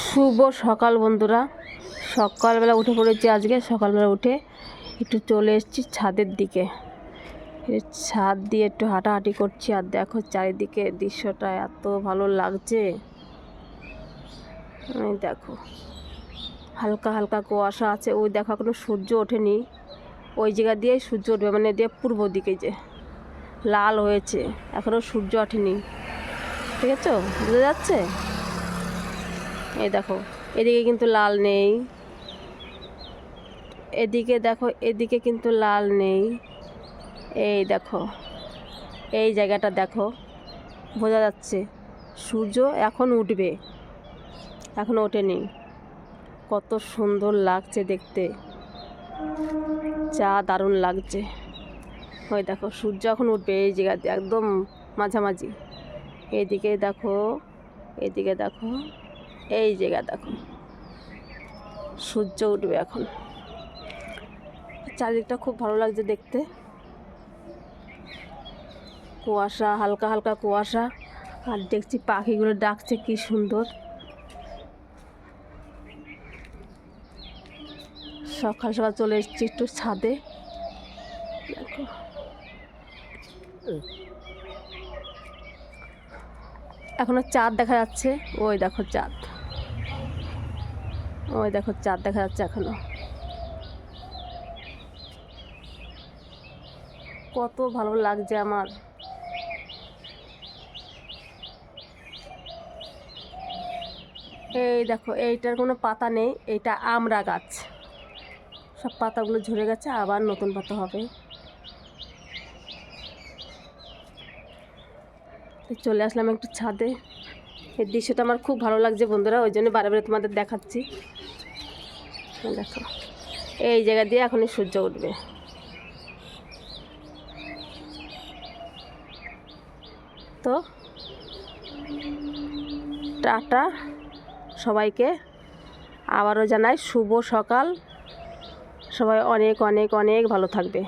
শুভ সকাল বন্ধুরা। সকালবেলা উঠে পড়েছি। আজকে সকালবেলা উঠে একটু চলে এসেছি ছাদের দিকে। ছাদ দিয়ে একটু হাঁটাহাঁটি করছি। আর দেখো চারিদিকে দৃশ্যটা এত ভালো লাগছে। দেখো হালকা হালকা কুয়াশা আছে। ওই দেখো এখনো সূর্য ওঠেনি। ওই জায়গা দিয়ে সূর্য উঠবে, মানে দিয়ে পূর্ব দিকে যে লাল হয়েছে, এখনো সূর্য ওঠেনি। ঠিক আছে, বোঝা যাচ্ছে? এই দেখো এদিকে কিন্তু লাল নেই, এদিকে দেখো এদিকে কিন্তু লাল নেই। এই দেখো এই জায়গাটা দেখো, বোঝা যাচ্ছে সূর্য এখন উঠবে, এখনো ওঠেনি। কত সুন্দর লাগছে দেখতে, যা দারুণ লাগছে। ওই দেখো সূর্য এখন উঠবে এই জায়গাতে, একদম মাঝামাঝি। এইদিকে দেখো, এদিকে দেখো, এই জায়গা দেখো, সূর্য উঠবে এখন। চারিদিকটা খুব ভালো লাগছে দেখতে। কুয়াশা, হালকা হালকা কুয়াশা। আর দেখছি পাখিগুলো ডাকছে, কি সুন্দর। সকাল সকাল চলে এসেছি একটু ছাদে। দেখো এখনো চাঁদ দেখা যাচ্ছে। ওই দেখো চাঁদ, ওই দেখো চাঁদ দেখা যাচ্ছে এখনো। কত ভালো লাগছে আমার। এই দেখো এইটার কোনো পাতা নেই, এইটা আমড়া গাছ। সব পাতাগুলো ঝরে গেছে, আবার নতুন পাতা হবে। চলে আসলাম একটু ছাদে। এই দৃশ্যটা আমার খুব ভালো লাগছে বন্ধুরা, ওই জন্য বারে বারে তোমাদের দেখাচ্ছি। দেখো এই জায়গা দিয়ে এখনই সূর্য উঠবে। তো টাটা সবাইকে, আবারও জানাই শুভ সকাল। সবাই অনেক অনেক অনেক ভালো থাকবে।